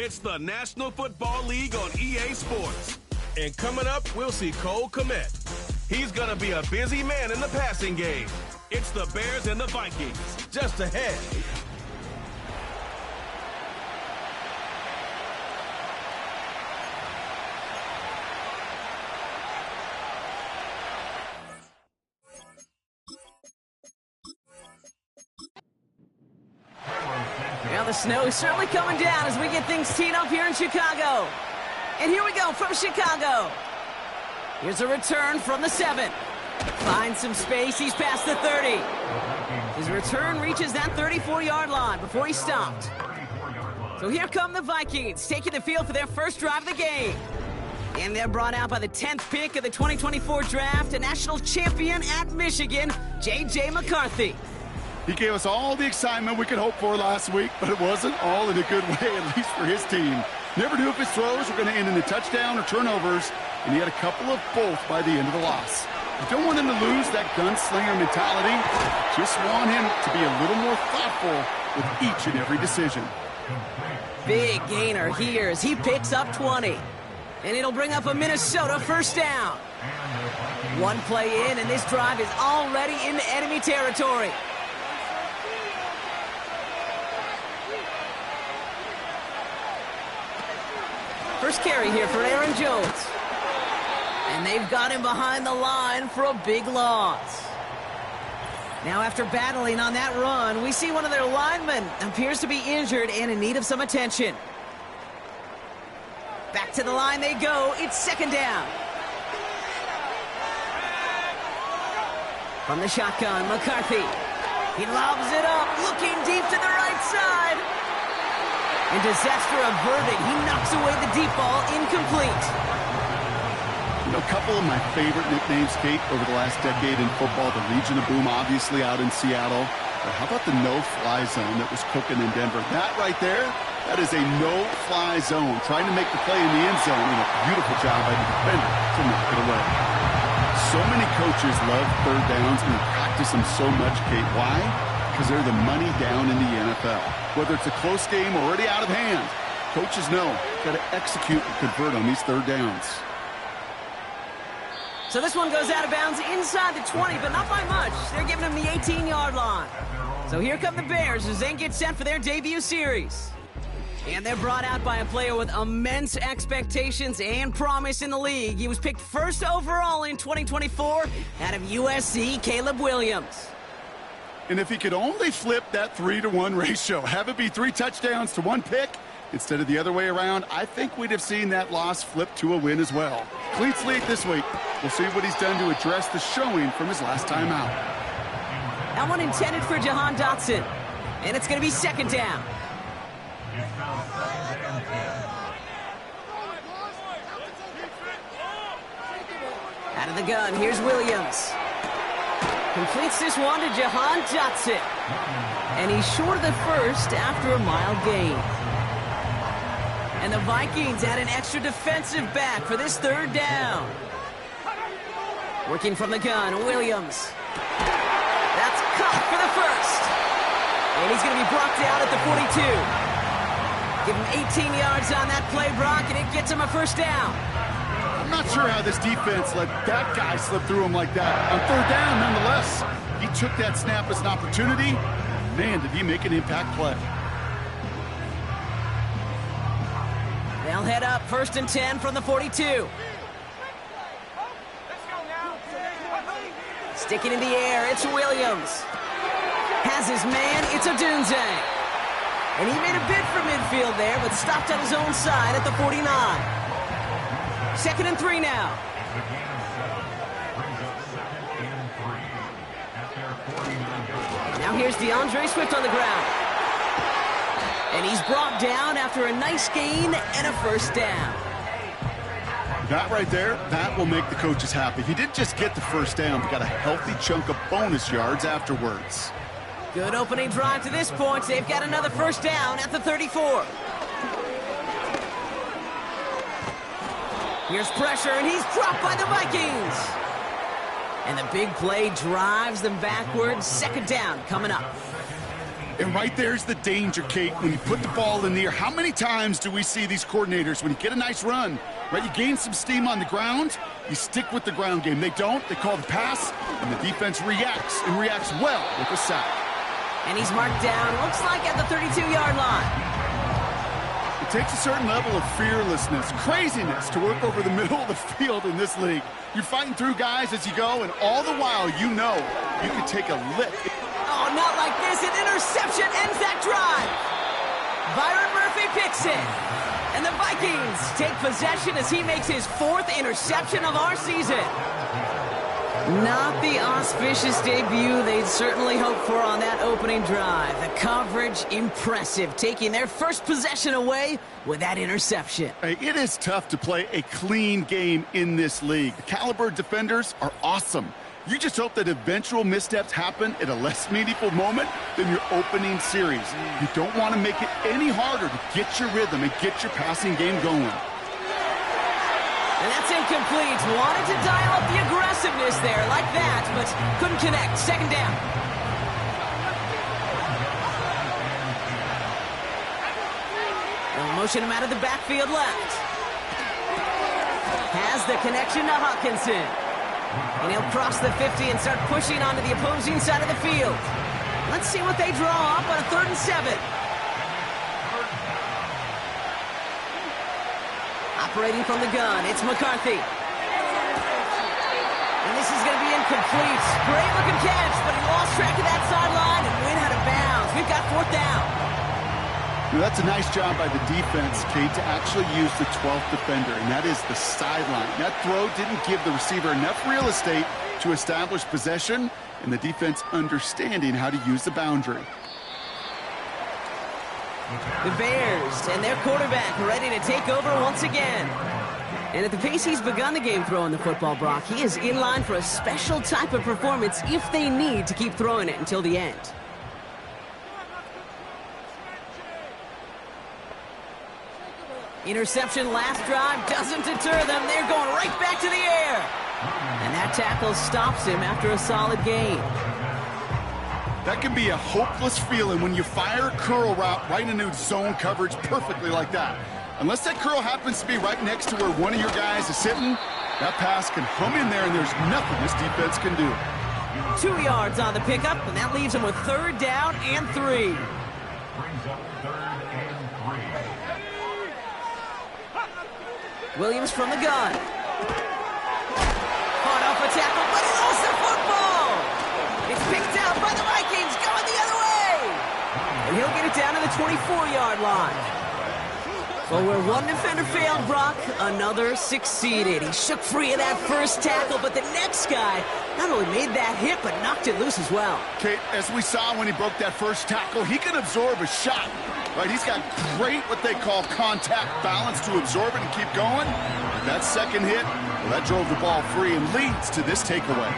It's the National Football League on EA Sports. And coming up, we'll see Cole Kmet. He's going to be a busy man in the passing game. It's the Bears and the Vikings, just ahead. Well, the snow is certainly coming down as we get things teed up here in Chicago. And here we go from Chicago. Here's a return from the 7. Finds some space. He's past the 30. His return reaches that 34-yard line before he stopped. So here come the Vikings, taking the field for their first drive of the game. And they're brought out by the 10th pick of the 2024 draft, a national champion at Michigan, J.J. McCarthy. He gave us all the excitement we could hope for last week, but it wasn't all in a good way, at least for his team. Never knew if his throws were going to end in a touchdown or turnovers, and he had a couple of both by the end of the loss. You don't want him to lose that gunslinger mentality. Just want him to be a little more thoughtful with each and every decision. Big gainer here as he picks up 20. And it'll bring up a Minnesota first down. One play in, and this drive is already into enemy territory. First carry here for Aaron Jones. And they've got him behind the line for a big loss. Now after battling on that run, we see one of their linemen appears to be injured and in need of some attention. Back to the line they go. It's second down. From the shotgun, McCarthy. He lobs it up, looking deep to the right side. And disaster averted. He knocks away the deep ball, incomplete. You know, a couple of my favorite nicknames, Kate, over the last decade in football. The Legion of Boom, obviously, out in Seattle. But how about the no-fly zone that was cooking in Denver? That right there, that is a no-fly zone. Trying to make the play in the end zone, and a beautiful job by the defender to knock it away. So many coaches love third downs and practice them so much, Kate. Why? Because they're the money down in the NFL. Whether it's a close game or already out of hand, coaches know got to execute and convert on these third downs. So this one goes out of bounds inside the 20, but not by much. They're giving him the 18-yard line. So here come the Bears as they get set for their debut series. And they're brought out by a player with immense expectations and promise in the league. He was picked first overall in 2024 out of USC, Caleb Williams. And if he could only flip that 3-to-1 ratio, have it be 3 touchdowns to 1 pick instead of the other way around, I think we'd have seen that loss flip to a win as well. Clean slate this week. We'll see what he's done to address the showing from his last time out. That one intended for Jahan Dotson. And it's going to be second down. Out of the gun, here's Williams. Completes this one to Jahan Dotson. And he's short of the first after a mile gain. And the Vikings add an extra defensive back for this third down. Working from the gun, Williams. That's caught for the first. And he's going to be brought down at the 42. Give him 18 yards on that play, Brock, and it gets him a first down. I'm not sure how this defense let that guy slip through him like that. On third down, nonetheless, he took that snap as an opportunity. Man, did he make an impact play. They'll head up first and 10 from the 42. Sticking in the air, it's Williams. Has his man, it's Odunze. And he made a bid for midfield there, but stopped on his own side at the 49. Second and 3 now. Now here's DeAndre Swift on the ground. And he's brought down after a nice gain and a first down. That right there, that will make the coaches happy. He didn't just get the first down, but got a healthy chunk of bonus yards afterwards. Good opening drive to this point. They've got another first down at the 34. Here's pressure, and he's dropped by the Vikings. And the big play drives them backwards. Second down coming up. And right there's the danger, Kate. When you put the ball in the air, how many times do we see these coordinators, when you get a nice run, right, you gain some steam on the ground, you stick with the ground game. They don't, they call the pass, and the defense reacts, and reacts well with a sack. And he's marked down, looks like at the 32-yard line. It takes a certain level of fearlessness, craziness to work over the middle of the field in this league. You're fighting through guys as you go, and all the while you know you can take a lick. Oh, not like this. An interception ends that drive. Byron Murphy picks it. And the Vikings take possession as he makes his 4th interception of our season. Not the auspicious debut they'd certainly hoped for on that opening drive. The coverage, impressive, taking their first possession away with that interception. Hey, it is tough to play a clean game in this league. The caliber defenders are awesome. You just hope that eventual missteps happen at a less meaningful moment than your opening series. You don't want to make it any harder to get your rhythm and get your passing game going. And that's incomplete. Wanted to dial up the aggressiveness there like that, but couldn't connect. 2nd down. They'll motion him out of the backfield left. Has the connection to Hawkinson. And he'll cross the 50 and start pushing onto the opposing side of the field. Let's see what they draw up on a 3rd and 7. Operating from the gun, it's McCarthy. And this is going to be incomplete. Great looking catch, but he lost track of that sideline and went out of bounds. We've got 4th down. That's a nice job by the defense, Kate, to actually use the 12th defender, and that is the sideline. That throw didn't give the receiver enough real estate to establish possession, and the defense understanding how to use the boundary. The Bears and their quarterback ready to take over once again. And at the pace he's begun the game throwing the football, Brock, he is in line for a special type of performance if they need to keep throwing it until the end. Interception last drive doesn't deter them. They're going right back to the air. And that tackle stops him after a solid gain. That can be a hopeless feeling when you fire a curl route right into zone coverage perfectly like that. Unless that curl happens to be right next to where one of your guys is sitting, that pass can hum in there and there's nothing this defense can do. 2 yards on the pickup, and that leaves them with 3rd down and 3. Williams from the gun. Caught off a tackle, but he lost the football. It's picked out by the Vikings, going the other way. And he'll get it down to the 24-yard line. Well, where one defender failed, Brock, another succeeded. He shook free of that first tackle, but the next guy not only made that hit, but knocked it loose as well. Kate, as we saw when he broke that first tackle, he can absorb a shot. Right, he's got great, what they call contact balance to absorb it and keep going. That second hit, well, that drove the ball free and leads to this takeaway.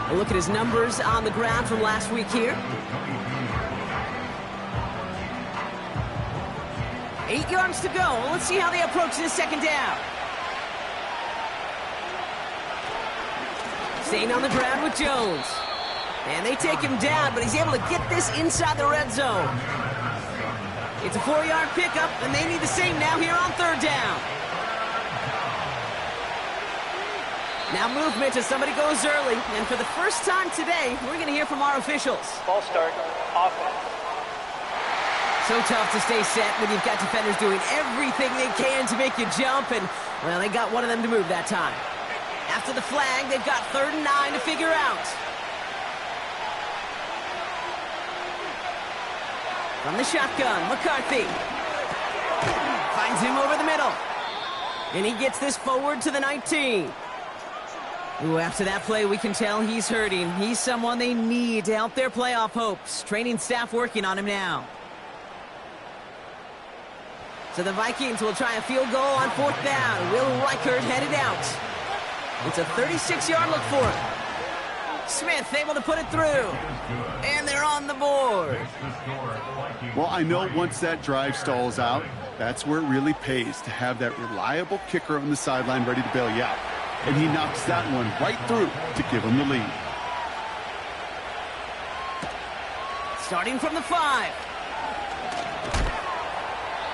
A look at his numbers on the ground from last week here. 8 yards to go. Let's see how they approach this 2nd down. Staying on the ground with Jones. And they take him down, but he's able to get this inside the red zone. It's a 4-yard pickup, and they need the same now here on 3rd down. Now movement as somebody goes early, and for the first time today, we're going to hear from our officials. Ball start, offense. So tough to stay set when you've got defenders doing everything they can to make you jump, and, well, they got one of them to move that time. After the flag, they've got 3rd and 9 to figure out. From the shotgun, McCarthy. Finds him over the middle. And he gets this forward to the 19. Ooh, after that play, we can tell he's hurting. He's someone they need to help their playoff hopes. Training staff working on him now. So the Vikings will try a field goal on 4th down. Will Reichert headed out. It's a 36-yard look for him. Smith able to put it through. And they're on the board. Well, I know once that drive stalls out, that's where it really pays to have that reliable kicker on the sideline ready to bail you out. And he knocks that one right through to give him the lead. Starting from the 5.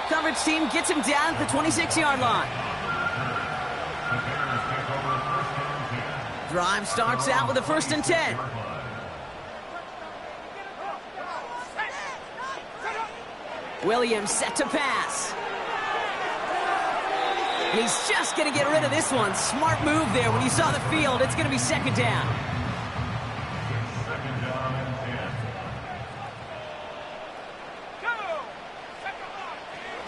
Coverage team gets him down at the 26-yard line. Drive starts out with a 1st and 10. Williams set to pass. And he's just going to get rid of this one. Smart move there. When you saw the field, it's going to be 2nd down.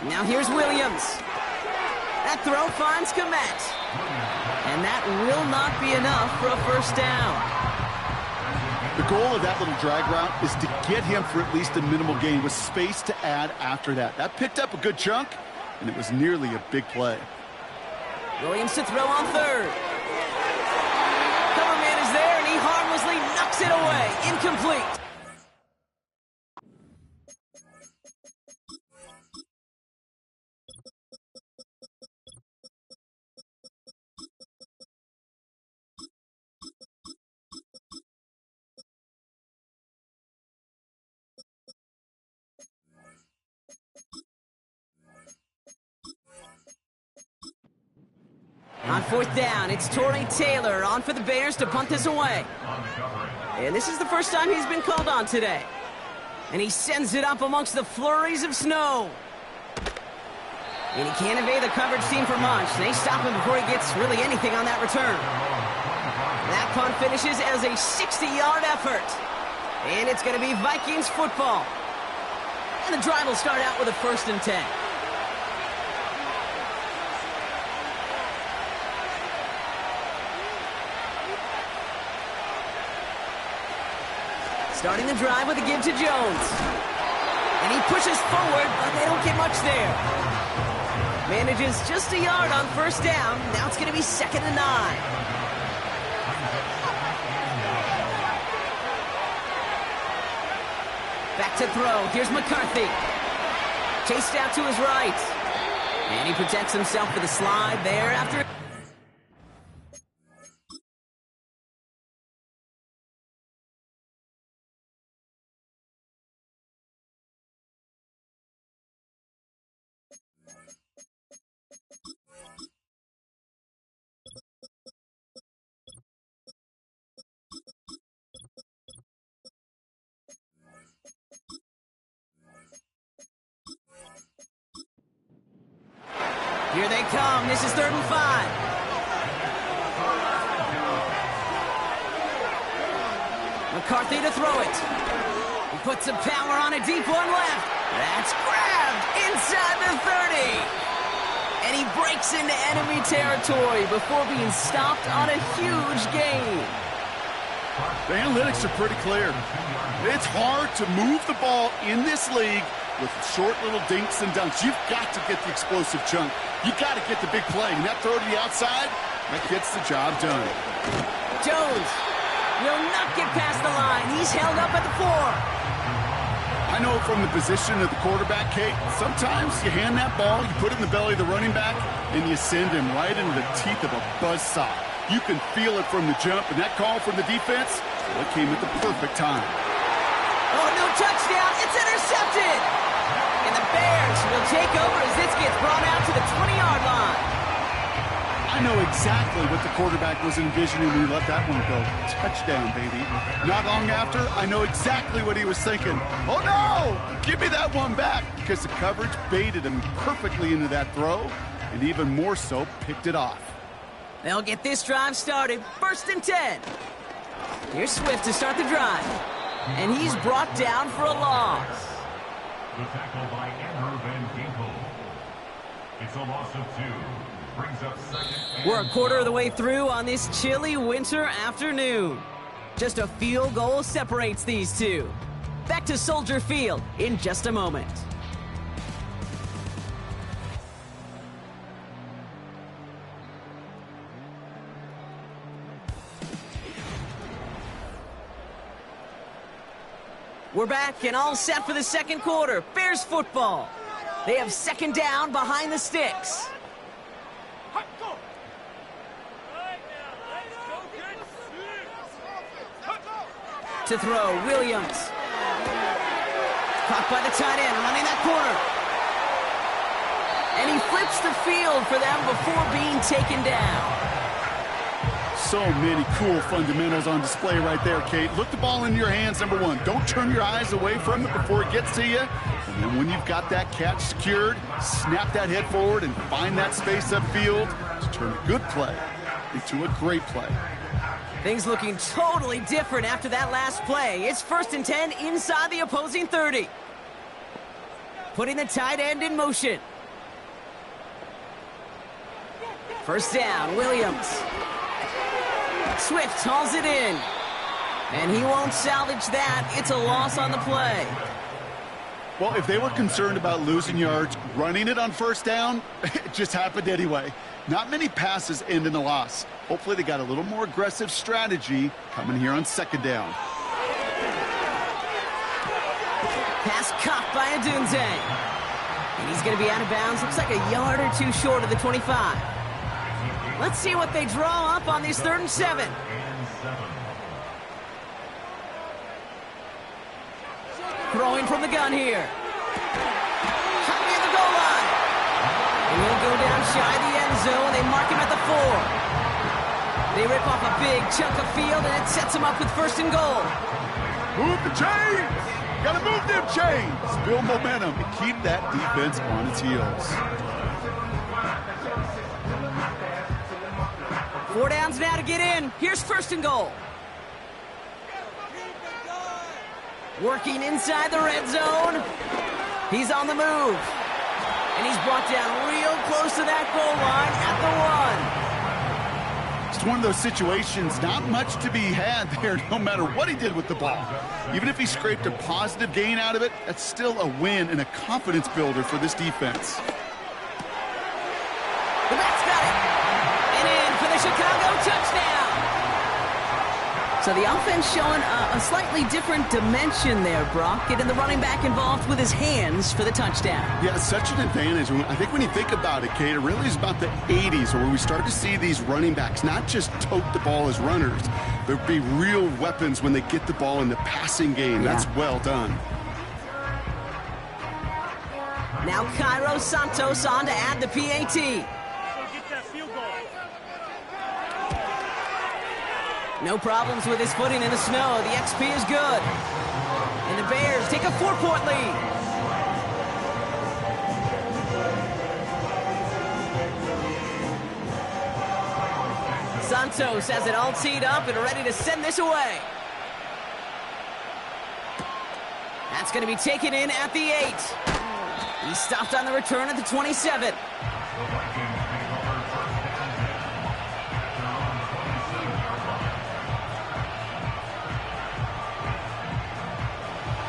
Now here's Williams. That throw finds Kmet. And that will not be enough for a 1st down. The goal of that little drag route is to get him for at least a minimal gain with space to add after that. That picked up a good chunk, and it was nearly a big play. Williams to throw on 3rd. Cover man is there, and he harmlessly knocks it away. Incomplete. On 4th down, it's Torrey Taylor on for the Bears to punt this away. And this is the first time he's been called on today. And he sends it up amongst the flurries of snow. And he can't evade the coverage team for much. They stop him before he gets really anything on that return. That punt finishes as a 60-yard effort. And it's going to be Vikings football. And the drive will start out with a 1st and 10. Starting the drive with a give to Jones. And he pushes forward, but they don't get much there. Manages just a yard on 1st down. Now it's going to be 2nd and 9. Back to throw. Here's McCarthy. Chased out to his right. And he protects himself with a slide there after... Here they come. This is 3rd and 5. McCarthy to throw it. He puts some power on a deep one left. That's grabbed inside the 30. And he breaks into enemy territory before being stopped on a huge gain. The analytics are pretty clear. It's hard to move the ball in this league with short little dinks and dunks. You've got to get the explosive chunk. You've got to get the big play. And that throw to the outside, that gets the job done. Jones will not get past the line. He's held up at the 4. I know from the position of the quarterback, Kate, sometimes you hand that ball, you put it in the belly of the running back, and you send him right into the teeth of a buzzsaw. You can feel it from the jump, and that call from the defense, well, it came at the perfect time. Oh, no touchdown. It's intercepted. And the Bears will take over as this gets brought out to the 20-yard line. I know exactly what the quarterback was envisioning when he let that one go. Touchdown, baby. Not long after, I know exactly what he was thinking. Oh, no! Give me that one back, because the coverage baited him perfectly into that throw, and even more so, picked it off. They'll get this drive started. 1st and 10. Here's Swift to start the drive. And he's brought down for a loss. The tackle by Andrew Van Ginkel. It's a loss of 2. Brings up 2nd. We're a quarter of the way through on this chilly winter afternoon. Just a field goal separates these two. Back to Soldier Field in just a moment. We're back and all set for the 2nd quarter. Bears football. They have 2nd down behind the sticks. To throw, Williams. Caught by the tight end, running that corner. And he flips the field for them before being taken down. So many cool fundamentals on display right there, Kate. Look the ball into your hands, number one. Don't turn your eyes away from it before it gets to you. And then when you've got that catch secured, snap that head forward and find that space upfield to turn a good play into a great play. Things looking totally different after that last play. It's 1st and 10 inside the opposing 30. Putting the tight end in motion. First down, Williams. Swift hauls it in. And he won't salvage that. It's a loss on the play. Well, if they were concerned about losing yards, running it on first down, it just happened anyway. Not many passes end in a loss. Hopefully they got a little more aggressive strategy coming here on second down. Pass caught by Odunze. And he's going to be out of bounds. Looks like a yard or two short of the 25. Let's see what they draw up on these 3rd and 7. Throwing from the gun here. Shot near the goal line. And he'll go down shy of the end zone. They mark him at the 4. They rip off a big chunk of field, and it sets him up with 1st and goal. Move the chains! Gotta move them chains! Build momentum and keep that defense on its heels. 4 downs now to get in. Here's 1st and goal. Working inside the red zone. He's on the move. And he's brought down real close to that goal line at the 1. It's one of those situations, not much to be had there no matter what he did with the ball. Even if he scraped a positive gain out of it, that's still a win and a confidence builder for this defense. The Mets got it. And in for the Chicago touchdown. So the offense showing a slightly different dimension there, Brock. Getting the running back involved with his hands for the touchdown. Yeah, such an advantage. I think when you think about it, Kate, it really is about the 80s where we start to see these running backs not just tote the ball as runners. There'll be real weapons when they get the ball in the passing game. Yeah. That's well done. Now Cairo Santos on to add the PAT. No problems with his footing in the snow. The XP is good. And the Bears take a 4-point lead. Santos has it all teed up and ready to send this away. That's going to be taken in at the 8. He stopped on the return at the 27.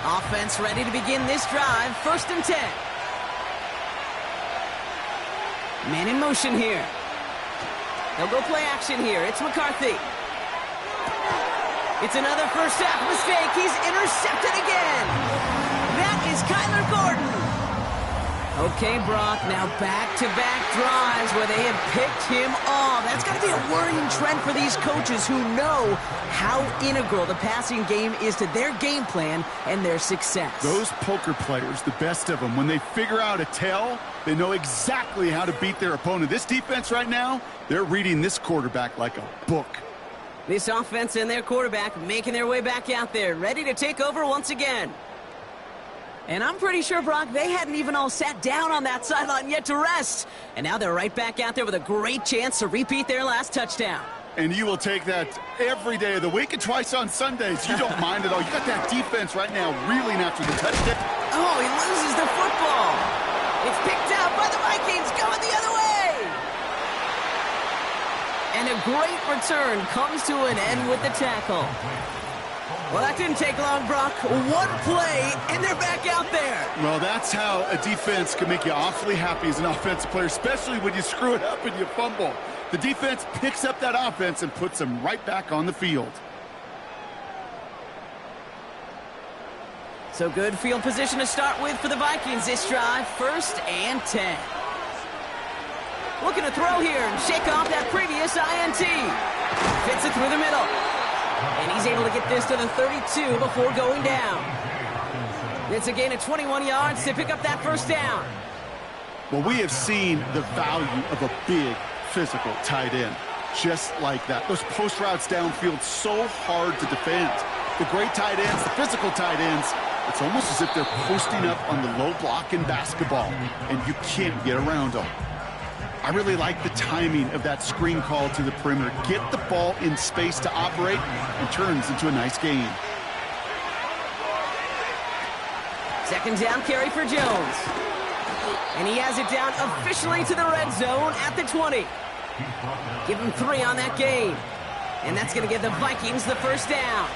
Offense ready to begin this drive. 1st and 10. Man in motion here. They'll go play action here. It's McCarthy. It's another first half mistake. He's intercepted again. That is Kyler Gordon. Okay, Brock, now back-to-back drives where they have picked him off. That's got to be a worrying trend for these coaches who know how integral the passing game is to their game plan and their success. Those poker players, the best of them, when they figure out a tell, they know exactly how to beat their opponent. This defense right now, they're reading this quarterback like a book. This offense and their quarterback making their way back out there, ready to take over once again. And I'm pretty sure, Brock, they hadn't even all sat down on that sideline yet to rest. And now they're right back out there with a great chance to repeat their last touchdown. And you will take that every day of the week and twice on Sundays. You don't mind at all. You got that defense right now reeling after the touchdown. Oh, he loses the football. It's picked out by the Vikings, going the other way. And a great return comes to an end with the tackle. Well, that didn't take long, Brock. One play, and they're back out there. Well, that's how a defense can make you awfully happy as an offensive player, especially when you screw it up and you fumble. The defense picks up that offense and puts them right back on the field. So good field position to start with for the Vikings this drive. 1st and 10. Looking to throw here and shake off that previous INT. Fits it through the middle. And he's able to get this to the 32 before going down. It's a gain of 21 yards to pick up that first down. Well, we have seen the value of a big, physical tight end. Just like that. Those post routes downfield, so hard to defend. The great tight ends, the physical tight ends, it's almost as if they're posting up on the low block in basketball, and you can't get around them. I really like the timing of that screen call to the perimeter. Get the ball in space to operate, and turns into a nice gain. Second down carry for Jones. And he has it down officially to the red zone at the 20. Give him 3 on that gain. And that's going to give the Vikings the first down.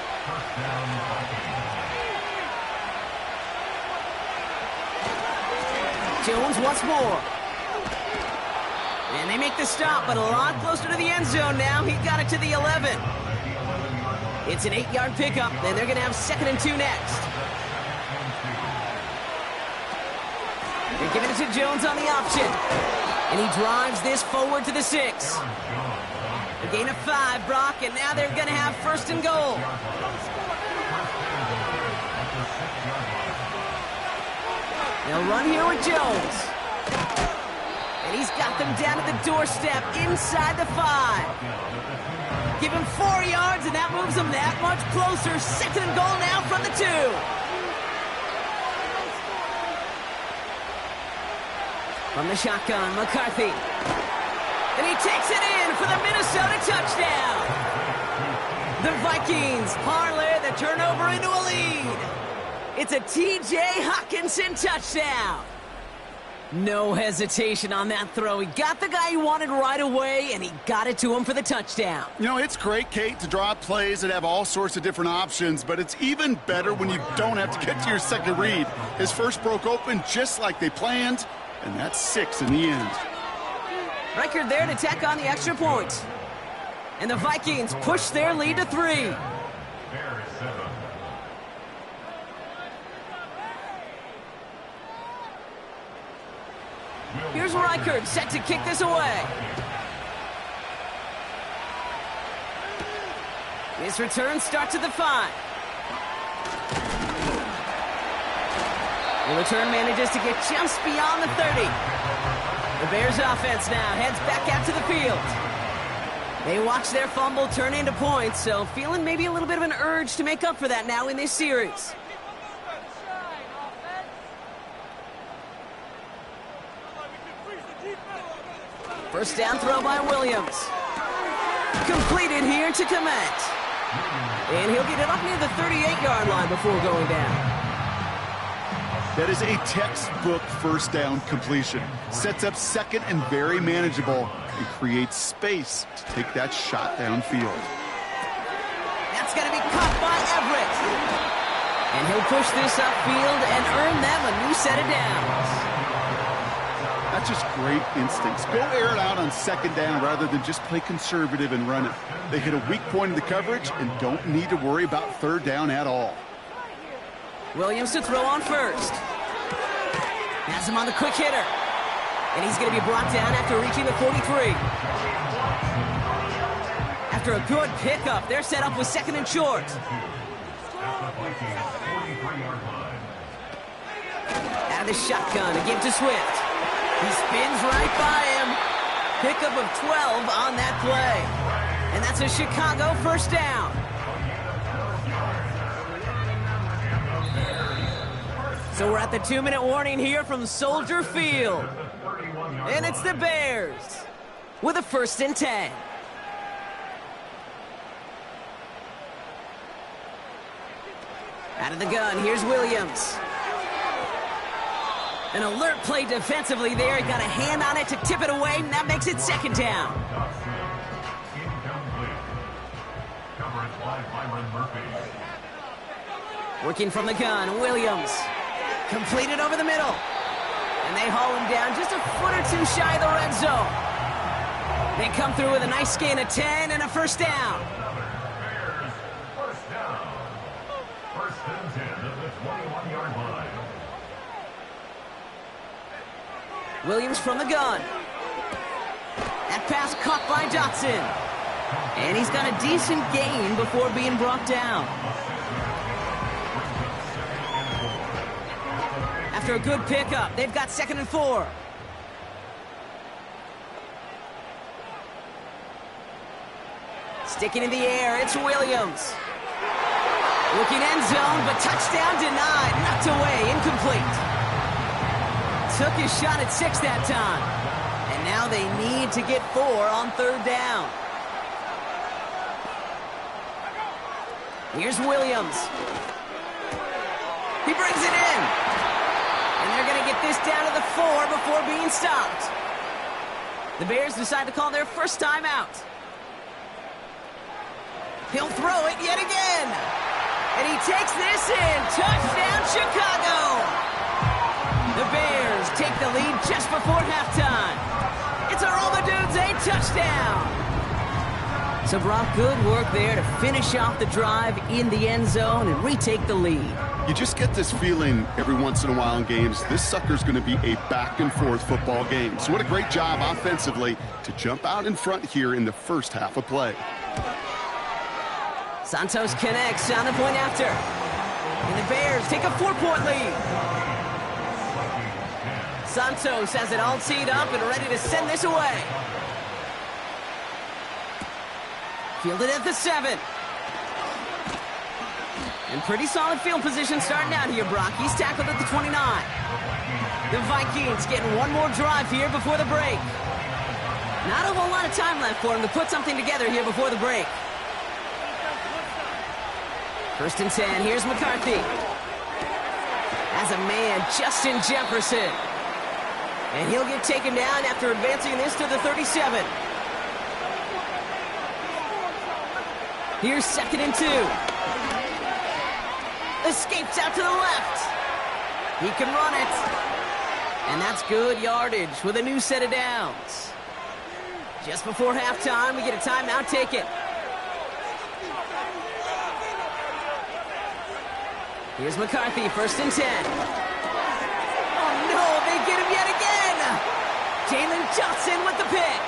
Jones once more. And they make the stop, but a lot closer to the end zone now. He got it to the 11. It's an 8-yard pickup, and they're going to have 2nd and 2 next. They're giving it to Jones on the option. And he drives this forward to the 6. A gain of 5, Brock, and now they're going to have 1st and goal. They'll run here with Jones. And he's got them down at the doorstep inside the 5. Give him 4 yards, and that moves them that much closer. 2nd and goal now from the 2. From the shotgun, McCarthy. And he takes it in for the Minnesota touchdown. The Vikings parlay the turnover into a lead. It's a T.J. Hockenson touchdown. No hesitation on that throw. He got the guy he wanted right away, and he got it to him for the touchdown. You know, it's great, Kate, to draw up plays that have all sorts of different options, but it's even better when you don't have to get to your second read. His first broke open just like they planned, and that's 6 in the end. Record there to tack on the extra point. And the Vikings push their lead to 3. Here's Reichard set to kick this away. This return starts at the 5. The return manages to get just beyond the 30. The Bears offense now heads back out to the field. They watch their fumble turn into points, so feeling maybe a little bit of an urge to make up for that now in this series. First down throw by Williams. Completed here to Kmet. And he'll get it up near the 38-yard line before going down. That is a textbook first down completion. Sets up second and very manageable and creates space to take that shot downfield. That's going to be caught by Everett. And he'll push this upfield and earn them a new set of downs. That's just great instincts. Go air it out on second down rather than just play conservative and run it. They hit a weak point in the coverage and don't need to worry about third down at all. Williams to throw on first. Has him on the quick hitter. And he's going to be brought down after reaching the 43. After a good pickup, they're set up with 2nd and short. Out of the shotgun, a give to Swift. He spins right by him. Pickup of 12 on that play. And that's a Chicago first down. So we're at the 2-minute warning here from Soldier Field. And it's the Bears with a 1st and 10. Out of the gun, here's Williams. An alert play defensively there. He got a hand on it to tip it away, and that makes it 2nd down. Working from the gun, Williams. Completed over the middle. And they haul him down just a foot or 2 shy of the red zone. They come through with a nice gain of 10 and a first down. First down. 1st and 10 at the 21-yard line. Williams from the gun. That pass caught by Dotson. And he's got a decent gain before being brought down. After a good pickup, they've got 2nd and 4. Sticking in the air, it's Williams. Looking end zone, but touchdown denied. Knocked away, incomplete. Took his shot at 6 that time. And now they need to get 4 on 3rd down. Here's Williams. He brings it in. And they're going to get this down to the 4 before being stopped. The Bears decide to call their first timeout. He'll throw it yet again. And he takes this in. Touchdown, Chicago. The Bears take the lead just before halftime. It's a Roll the Dudes a touchdown. So, Brock, good work there to finish off the drive in the end zone and retake the lead. You just get this feeling every once in a while in games, this sucker's going to be a back-and-forth football game. So what a great job offensively to jump out in front here in the first half of play. Santos connects on the point after. And the Bears take a 4-point lead. Santos has it all teed up and ready to send this away. Fielded at the 7. And pretty solid field position starting out here, Brock. He's tackled at the 29. The Vikings getting one more drive here before the break. Not a whole lot of time left for him to put something together here before the break. 1st and 10. Here's McCarthy. As a man, Justin Jefferson. And he'll get taken down after advancing this to the 37. Here's 2nd and 2. Escapes out to the left. He can run it. And that's good yardage with a new set of downs. Just before halftime, we get a timeout taken. Here's McCarthy, 1st and 10. Oh no, they get him yet again. Jalen Johnson with the pick.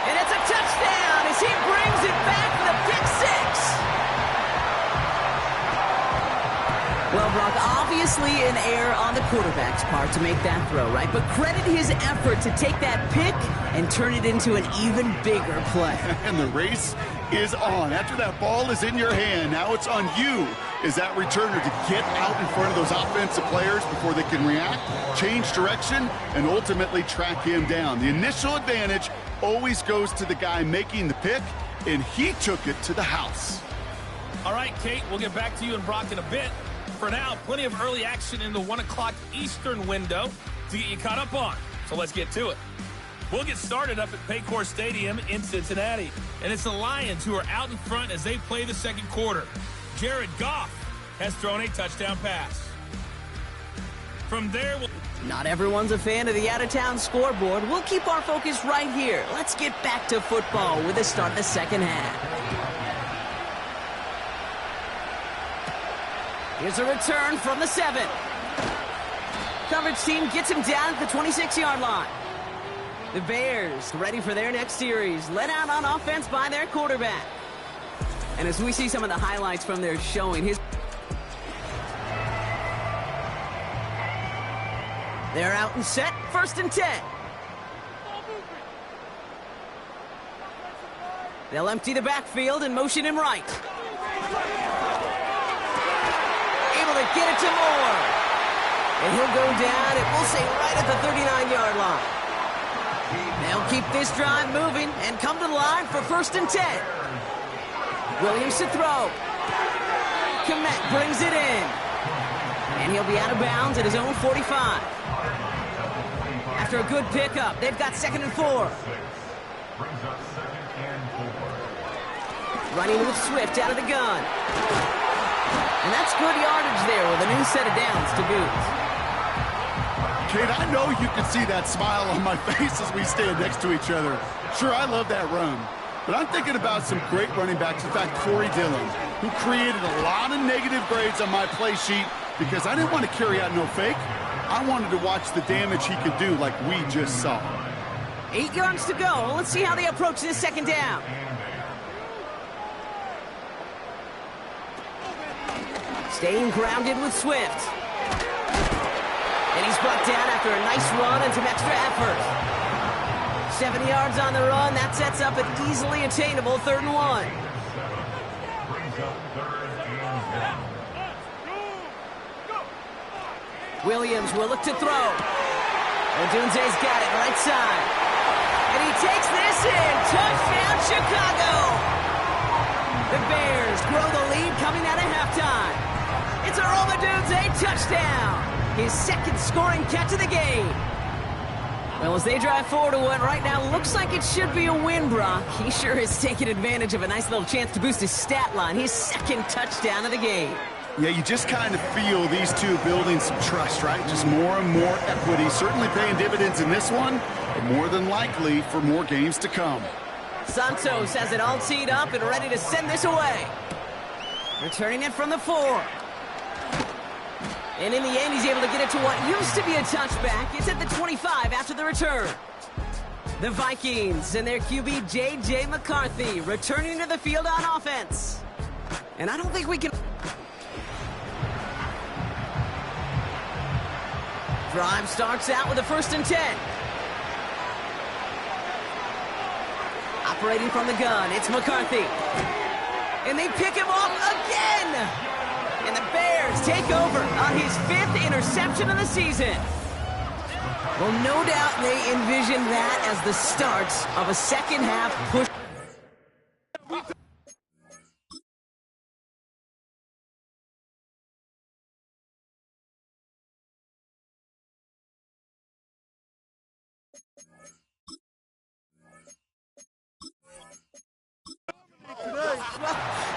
And it's a touchdown as he brings it back, the pick 6. Well, Brock, obviously an error on the quarterback's part to make that throw, right? But credit his effort to take that pick and turn it into an even bigger play. And the race is on. After that ball is in your hand, now it's on you as that returner to get out in front of those offensive players before they can react, change direction, and ultimately track him down. The initial advantage always goes to the guy making the pick, and he took it to the house. All right, Kate, we'll get back to you and Brock in a bit. For now, plenty of early action in the 1 o'clock Eastern window to get you caught up on. So let's get to it. We'll get started up at Paycor Stadium in Cincinnati. And it's the Lions who are out in front as they play the 2nd quarter. Jared Goff has thrown a touchdown pass. From there, Not everyone's a fan of the out-of-town scoreboard. We'll keep our focus right here. Let's get back to football with the start of the 2nd half. Here's a return from the 7. Coverage team gets him down at the 26-yard line. The Bears ready for their next series, led out on offense by their quarterback. And as we see some of the highlights from their showing, they're out and set, 1st and 10. They'll empty the backfield and motion him right. Able to get it to Moore. And he'll go down, and we'll say right at the 39-yard line. They'll keep this drive moving and come to the line for 1st and 10. Williams to throw. Kmet brings it in. And he'll be out of bounds at his own 45. After a good pickup, they've got 2nd and 4. Running with Swift out of the gun. And that's good yardage there with a new set of downs to boot. Kate, I know you can see that smile on my face as we stand next to each other. Sure, I love that run. But I'm thinking about some great running backs. In fact, Corey Dillon, who created a lot of negative grades on my play sheet because I didn't want to carry out no fake. I wanted to watch the damage he could do like we just saw. 8 yards to go. Let's see how they approach this 2nd down. Staying grounded with Swift. And he's brought down after a nice run and some extra effort. 70 yards on the run. That sets up an easily attainable 3rd and 1. Williams will look to throw. Odunze's got it right side. And he takes this in. Touchdown, Chicago! The Bears grow the lead coming out of halftime. It's a Rome Odunze touchdown. His 2nd scoring catch of the game. Well, as they drive forward to one right now, looks like it should be a win, Brock. He sure has taken advantage of a nice little chance to boost his stat line. His 2nd touchdown of the game. Yeah, you just kind of feel these two building some trust, right? Just more and more equity. Certainly paying dividends in this one, but more than likely for more games to come. Santos has it all teed up and ready to send this away. Returning it from the 4. And in the end, he's able to get it to what used to be a touchback. It's at the 25 after the return. The Vikings and their QB, J.J. McCarthy, returning to the field on offense. And I don't think we can... Drive starts out with a 1st and 10. Operating from the gun, it's McCarthy. And they pick him off again! And the Bears take over on his 5th interception of the season. Well, no doubt they envision that as the start of a 2nd half push.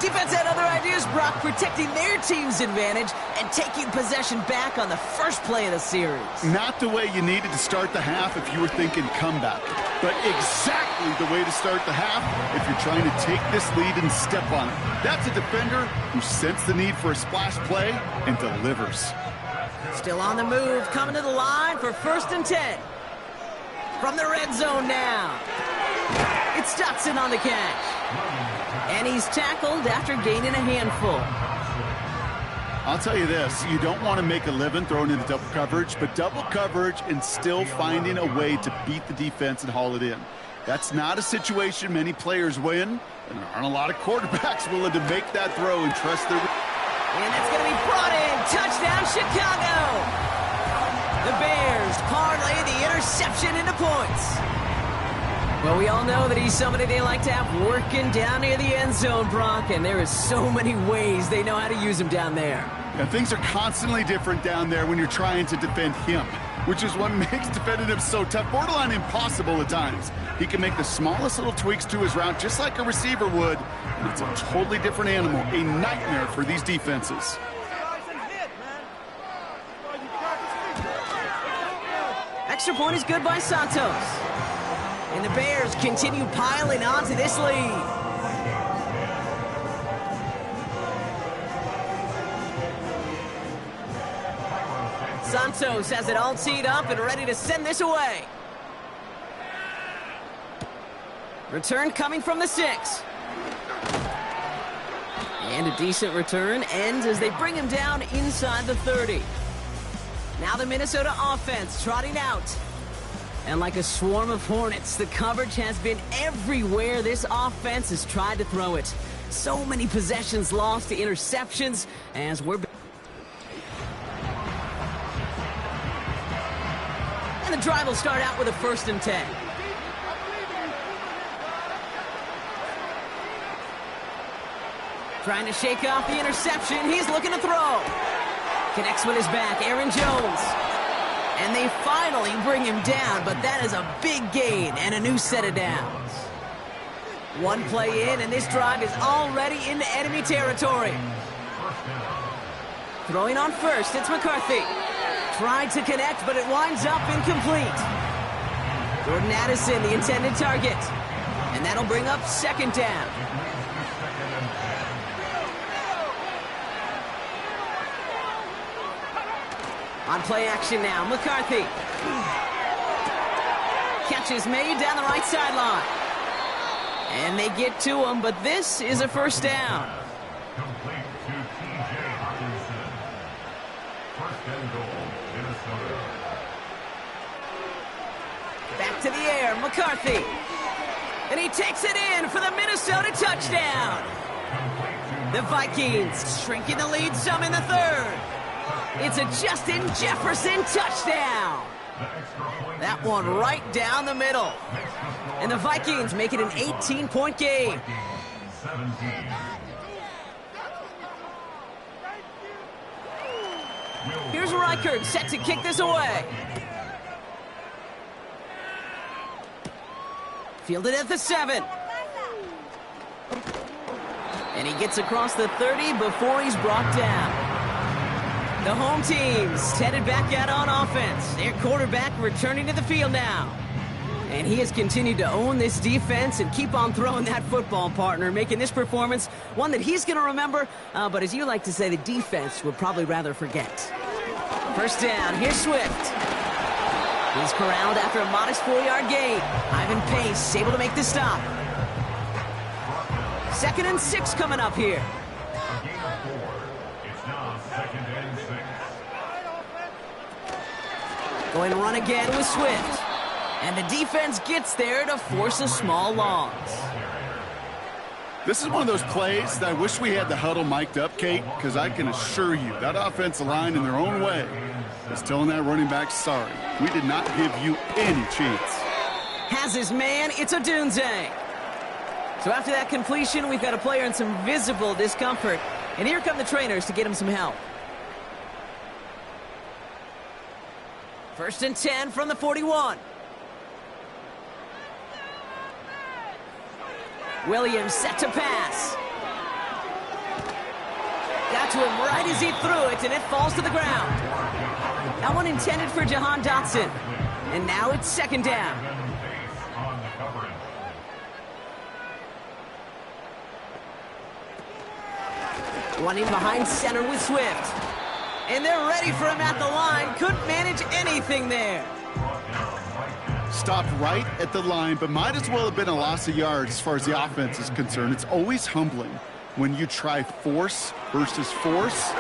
Defense had other ideas, Brock, protecting their team's advantage and taking possession back on the first play of the series. Not the way you needed to start the half if you were thinking comeback, but exactly the way to start the half if you're trying to take this lead and step on it. That's a defender who sensed the need for a splash play and delivers. Still on the move, coming to the line for 1st and 10. From the red zone now. It's Dotson on the catch. And he's tackled after gaining a handful. I'll tell you this, you don't want to make a living throwing into double coverage, but double coverage and still finding a way to beat the defense and haul it in. That's not a situation many players win, and there aren't a lot of quarterbacks willing to make that throw and trust their... And that's going to be brought in. Touchdown, Chicago! The Bears parlay the interception into points. Well, we all know that he's somebody they like to have working down near the end zone, Brock, and there is so many ways they know how to use him down there. Yeah, things are constantly different down there when you're trying to defend him, which is what makes defending him so tough, borderline impossible at times. He can make the smallest little tweaks to his route just like a receiver would, and it's a totally different animal, a nightmare for these defenses. Extra point is good by Santos. And the Bears continue piling on to this lead. Santos has it all teed up and ready to send this away. Return coming from the 6. And a decent return ends as they bring him down inside the 30. Now the Minnesota offense trotting out. And like a swarm of hornets, the coverage has been everywhere this offense has tried to throw it. So many possessions lost to interceptions as we're... And the drive will start out with a 1st and 10. Trying to shake off the interception. He's looking to throw. Connects with his back, Aaron Jones. And they finally bring him down, but that is a big gain and a new set of downs. One play in, and this drive is already into enemy territory. Throwing on 1st, it's McCarthy. Tried to connect, but it winds up incomplete. Jordan Addison, the intended target. And that'll bring up 2nd down. On play action now, McCarthy. Catch is made down the right sideline. And they get to him, but this is a 1st down. Complete to T.J. Hawkinson. and goal, Minnesota. Back to the air, McCarthy. And he takes it in for the Minnesota touchdown. The Vikings shrinking the lead some in the third. It's a Justin Jefferson touchdown. That one right down the middle. And the Vikings make it an 18-point game. 17. Here's Reichert set to kick this away. Fielded at the 7. And he gets across the 30 before he's brought down. The home team's headed back out on offense. Their quarterback returning to the field now. And he has continued to own this defense and keep on throwing that football, partner, making this performance one that he's going to remember, but as you like to say, the defense would probably rather forget. First down, here's Swift. He's corralled after a modest 4-yard gain. Ivan Pace able to make the stop. 2nd and 6 coming up here. A gain of 4. It's now 2nd and 6. Going to run again with Swift. And the defense gets there to force a small loss. This is one of those plays that I wish we had the huddle mic'd up, Kate, because I can assure you that offensive line in their own way is telling that running back, sorry, we did not give you any chance. Has his man, it's Odunze. So after that completion, we've got a player in some visible discomfort. And here come the trainers to get him some help. 1st and 10 from the 41. Williams set to pass. Got to him right as he threw it, and it falls to the ground. That one intended for Jahan Dotson. And now it's 2nd down. Running behind center with Swift. And they're ready for him at the line. Couldn't manage anything there. Stopped right at the line, but might as well have been a loss of yards as far as the offense is concerned. It's always humbling when you try force versus force,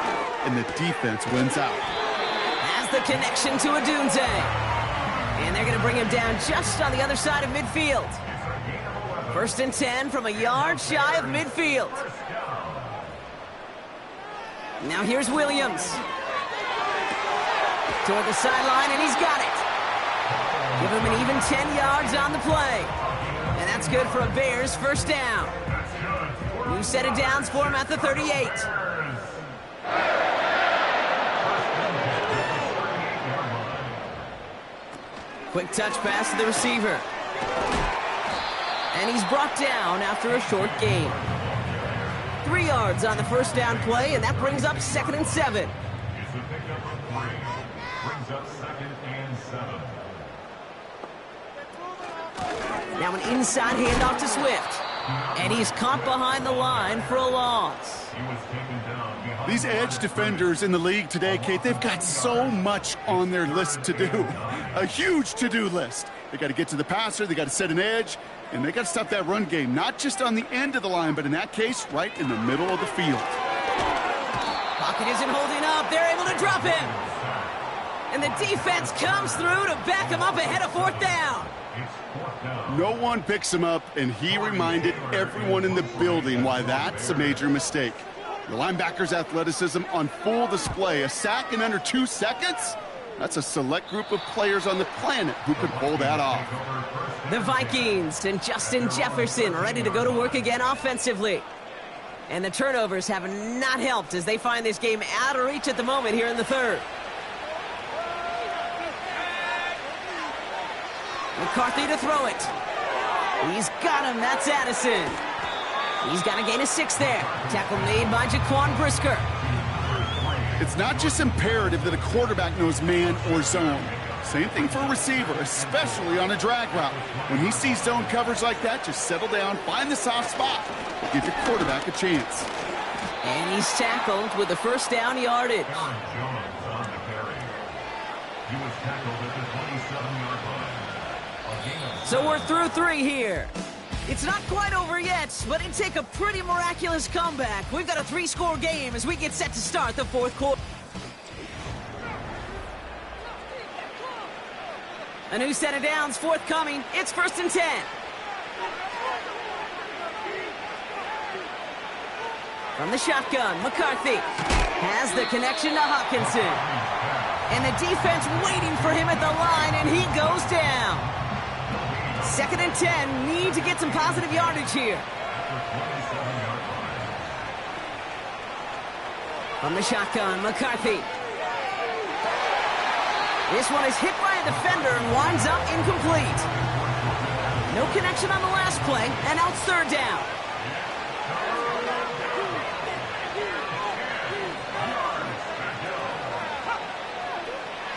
and the defense wins out. Has the connection to Odunze. And they're going to bring him down just on the other side of midfield. 1st and 10 from a yard shy of midfield. Now here's Williams. Toward the sideline, and he's got it. Give him an even 10 yards on the play. And that's good for a Bears 1st down. New set of downs for him at the 38. Quick touch pass to the receiver. And he's brought down after a short gain. 3 yards on the 1st down play, and that brings up 2nd and 7. It's a pickup of 3. Brings up 2nd and 7. Now an inside handoff to Swift. And he's caught behind the line for a loss. He was taken down behind. These edge defenders in the league today, Kate, they've got so much on their list to do. A huge to-do list. They got to get to the passer, they got to set an edge, and they got to stop that run game, not just on the end of the line, but in that case, right in the middle of the field. Pocket isn't holding up. They're able to drop him. And the defense comes through to back him up ahead of 4th down. No one picks him up, and he reminded everyone in the building why that's a major mistake. The linebacker's athleticism on full display. A sack in under 2 seconds? That's a select group of players on the planet who could pull that off. The Vikings and Justin Jefferson ready to go to work again offensively. And the turnovers have not helped as they find this game out of reach at the moment here in the 3rd. McCarthy to throw it. He's got him. That's Addison. He's got a gain of 6 there. Tackle made by Jaquan Brisker. It's not just imperative that a quarterback knows man or zone. Same thing for a receiver, especially on a drag route. When he sees zone coverage like that, just settle down, find the soft spot, and give your quarterback a chance. And he's tackled with the 1st down yardage. Aaron Jones on the carry. He was tackled at the 27-yard line. So we're through 3 here. It's not quite over yet, but it'd take a pretty miraculous comeback. We've got a 3-score game as we get set to start the 4th quarter. A new set of downs forthcoming. It's 1st and 10. From the shotgun, McCarthy has the connection to Hawkinson. And the defense waiting for him at the line, and he goes down. 2nd and 10. Need to get some positive yardage here. From the shotgun, McCarthy. This one is hit by a defender and winds up incomplete. No connection on the last play, and now it's 3rd down.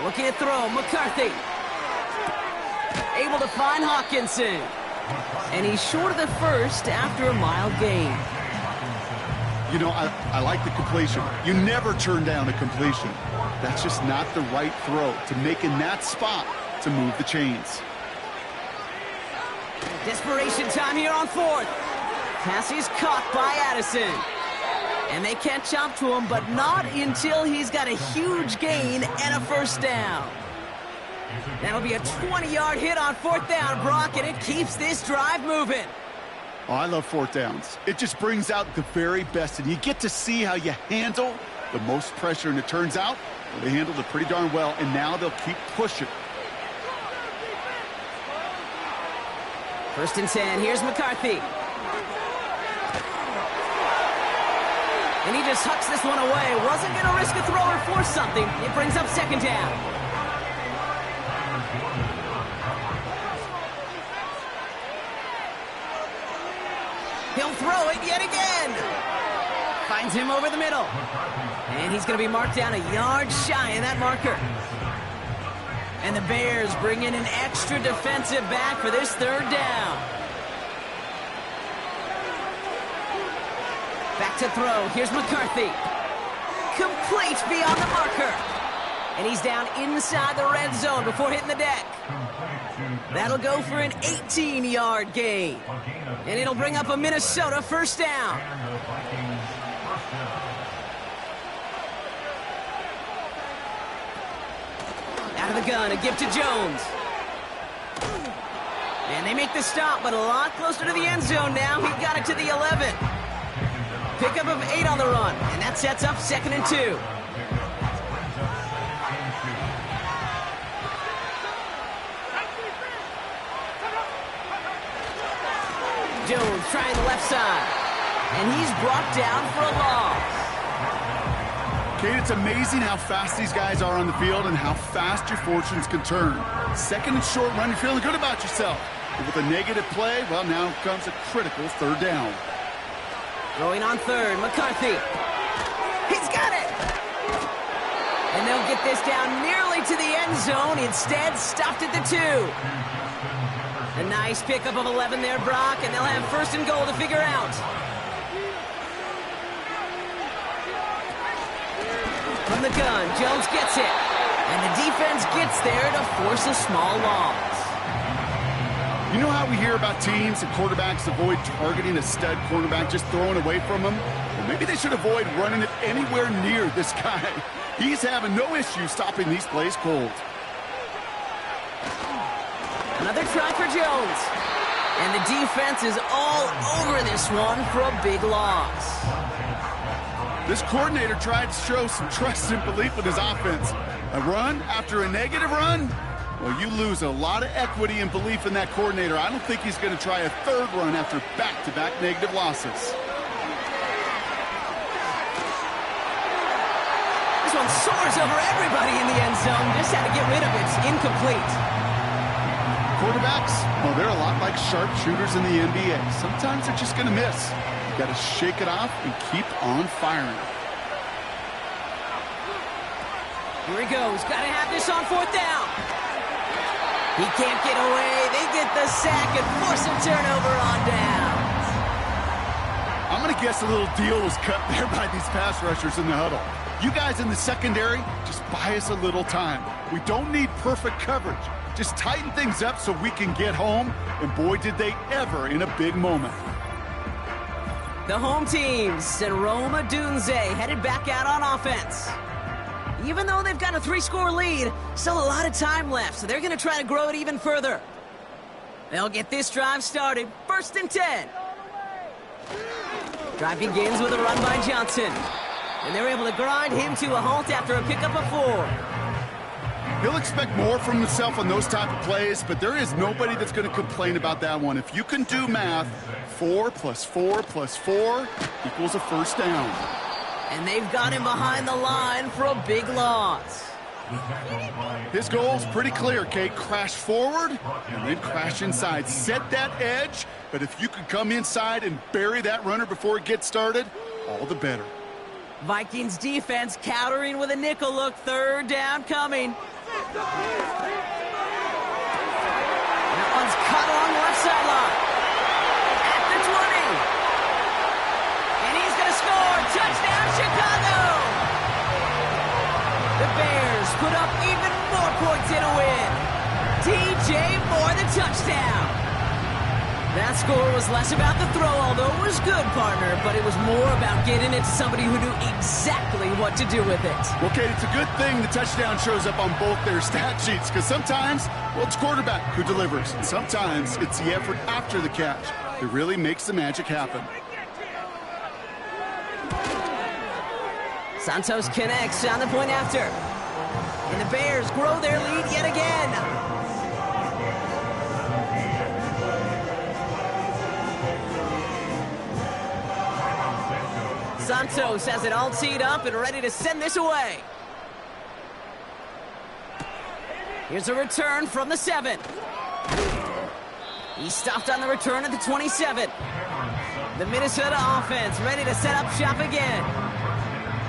Looking to throw, McCarthy. Able to find Hawkinson. And he's short of the first after a mild gain. You know, I like the completion. You never turn down a completion. That's just not the right throw to make in that spot to move the chains. Desperation time here on 4th. Pass is caught by Addison. And they catch up to him, but not until he's got a huge gain and a 1st down. That'll be a 20-yard hit on 4th down, Brock, and it keeps this drive moving. Oh, I love 4th downs. It just brings out the very best, and you get to see how you handle the most pressure, and it turns out well, they handled it pretty darn well, and now they'll keep pushing. 1st and 10, here's McCarthy. And he just hucks this one away. Wasn't going to risk a throw or force something. It brings up 2nd down. He'll throw it yet again. Finds him over the middle. And he's going to be marked down a yard shy of that marker. And the Bears bring in an extra defensive back for this 3rd down. Back to throw. Here's McCarthy. Complete beyond the marker. And he's down inside the red zone before hitting the deck. That'll go for an 18-yard gain. And it'll bring up a Minnesota 1st down. Out of the gun, a gift to Jones. And they make the stop, but a lot closer to the end zone now. He got it to the 11. Pickup of 8 on the run, and that sets up 2nd and 2. Jones trying the left side, and he's brought down for a loss. Kate, it's amazing how fast these guys are on the field and how fast your fortunes can turn. 2nd and short run, you're feeling good about yourself. But with a negative play, well, now comes a critical 3rd down. Throwing on 3rd, McCarthy. He's got it! And they'll get this down nearly to the end zone. Instead, stopped at the 2. A nice pickup of 11 there, Brock, and they'll have 1st and goal to figure out. From the gun, Jones gets it. And the defense gets there to force a small loss. You know how we hear about teams and quarterbacks avoid targeting a stud cornerback, just throwing away from him? Well, maybe they should avoid running it anywhere near this guy. He's having no issue stopping these plays cold. Another try for Jones. And the defense is all over this one for a big loss. This coordinator tried to show some trust and belief in his offense. A run after a negative run? Well, you lose a lot of equity and belief in that coordinator. I don't think he's going to try a 3rd run after back-to-back negative losses. This one soars over everybody in the end zone. Just had to get rid of it. It's incomplete. Quarterbacks, well, they're a lot like sharpshooters in the NBA. Sometimes they're just going to miss. You got to shake it off and keep on firing. Here he goes. Got to have this on 4th down. He can't get away. They get the sack and force a turnover on downs. I'm going to guess a little deal was cut there by these pass rushers in the huddle. You guys in the secondary, just buy us a little time. We don't need perfect coverage. Just tighten things up so we can get home. And boy, did they ever in a big moment. The home team, Rome Odunze, headed back out on offense. Even though they've got a 3-score lead, still a lot of time left, so they're going to try to grow it even further. They'll get this drive started. 1st and 10. Drive begins with a run by Johnson. And they're able to grind him to a halt after a pickup of 4. He'll expect more from himself on those type of plays, but there is nobody that's going to complain about that one. If you can do math, 4 + 4 + 4 equals a first down. And they've got him behind the line for a big loss. His goal's pretty clear, Kate. Crash forward and then crash inside. Set that edge, but if you could come inside and bury that runner before it gets started, all the better. Vikings defense countering with a nickel look. 3rd down coming. That one's cut along the left sideline. At the 20. And he's going to score. Touchdown, Chicago! The Bears put up even more points in a win. DJ Moore, the touchdown. That score was less about the throw, although it was good, partner, but it was more about getting it to somebody who knew exactly what to do with it. Well, Kate, it's a good thing the touchdown shows up on both their stat sheets, because sometimes, well, it's quarterback who delivers, and sometimes it's the effort after the catch that really makes the magic happen. Santos connects on the point after. And the Bears grow their lead yet again. Santos has it all teed up and ready to send this away. Here's a return from the 7. He stopped on the return at the 27. The Minnesota offense ready to set up shop again.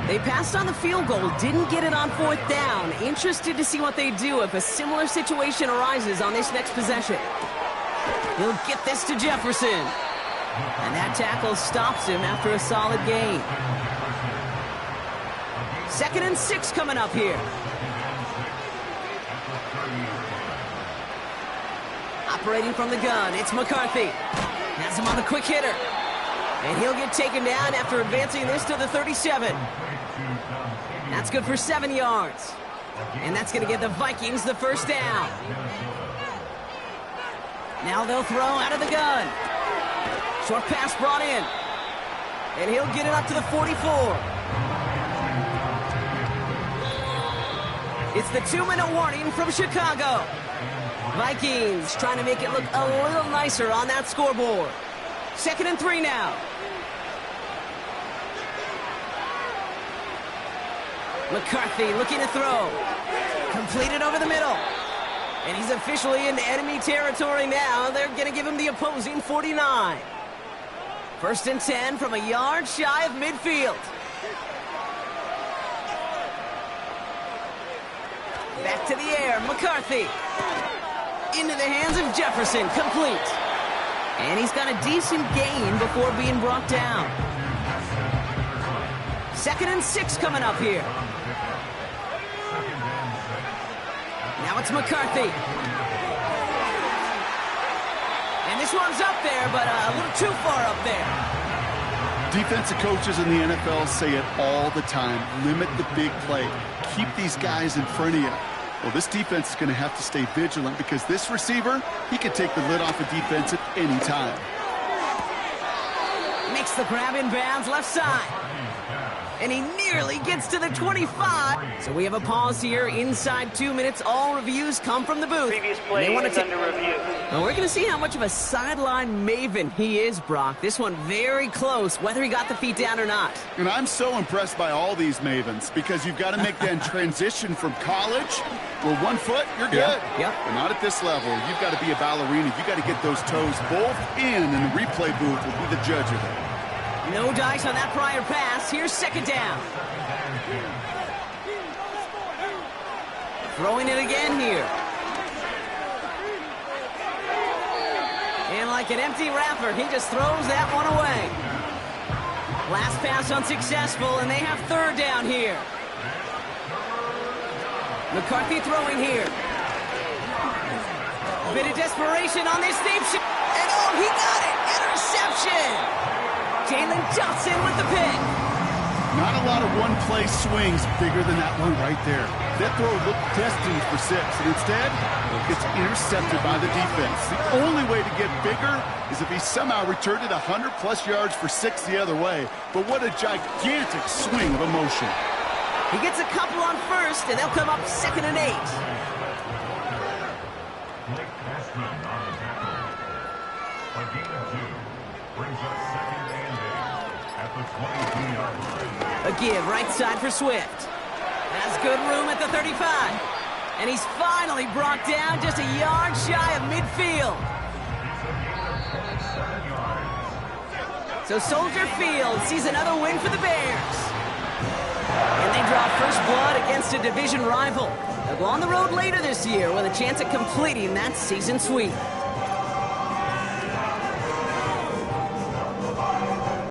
They passed on the field goal, didn't get it on 4th down. Interested to see what they do if a similar situation arises on this next possession. He'll get this to Jefferson. And that tackle stops him after a solid gain. 2nd and 6 coming up here. Operating from the gun, it's McCarthy. Has him on the quick hitter. And he'll get taken down after advancing this to the 37. That's good for 7 yards. And that's going to give the Vikings the 1st down. Now they'll throw out of the gun. Short pass brought in. And he'll get it up to the 44. It's the 2-minute warning from Chicago. Vikings trying to make it look a little nicer on that scoreboard. 2nd and 3 now. McCarthy looking to throw. Completed over the middle. And he's officially into enemy territory now. They're going to give him the opposing 49. 1st and 10 from a yard shy of midfield. Back to the air, McCarthy. Into the hands of Jefferson, complete. And he's got a decent gain before being brought down. 2nd and 6 coming up here. Now it's McCarthy. And this one's up there, but a little too far up there. Defensive coaches in the NFL say it all the time. Limit the big play. Keep these guys in front of you. Well, this defense is going to have to stay vigilant because this receiver, he can take the lid off a defense at any time. Makes the grab in bounds left side. And he nearly gets to the 25. So we have a pause here inside 2 minutes. All reviews come from the booth. Previous play is under review. Well, we're going to see how much of a sideline maven he is, Brock. This one very close, whether he got the feet down or not. And I'm so impressed by all these mavens because you've got to make that transition from college. Well, 1 foot, you're good. Yep. But not at this level. You've got to be a ballerina. You've got to get those toes both in, and the replay booth will be the judge of it. No dice on that prior pass. Here's 2nd down. Throwing it again here. And like an empty wrapper, he just throws that one away. Last pass unsuccessful, and they have 3rd down here. McCarthy throwing here. A bit of desperation on this deep shot. And oh, he got it! Interception! Jalen Johnson with the pick. Not a lot of one-play swings bigger than that one right there. That throw looked destined for 6, and instead, it's intercepted by the defense. The only way to get bigger is if he somehow returned it 100-plus yards for 6 the other way. But what a gigantic swing of emotion. He gets a couple on first, and they'll come up 2nd and 8. Blake Castron on the tackle. A gain of 2 brings us 2nd and 8 at the 22-yard line. A give right side for Swift. Has good room at the 35. And he's finally brought down just a yard shy of midfield. So Soldier Field sees another win for the Bears. And they draw first blood against a division rival. They'll go on the road later this year with a chance at completing that season sweep.